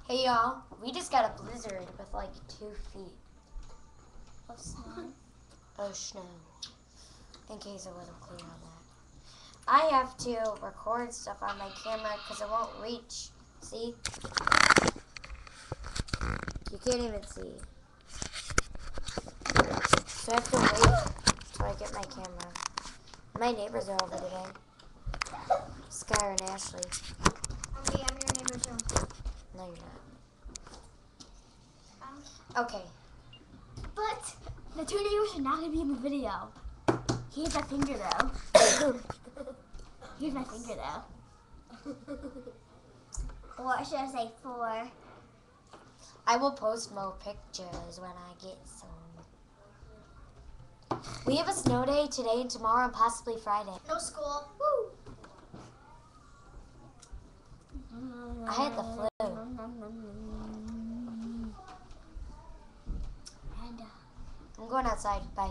Hey y'all, we just got a blizzard with like 2 feet of snow. Of snow. In case it wasn't clear on that. I have to record stuff on my camera because it won't reach. See? You can't even see. So I have to wait till I get my camera. My neighbors are over today. Skylar and Ashley. I'm your neighbor too. No, you're not. Okay. But the 2 neighbors are not going to be in the video. Here's my finger though. Here's my finger though. Or should I say 4? I will post more pictures when I get some. We have a snow day today and tomorrow and possibly Friday. No school. Woo! I had the flu. And I'm going outside. Bye.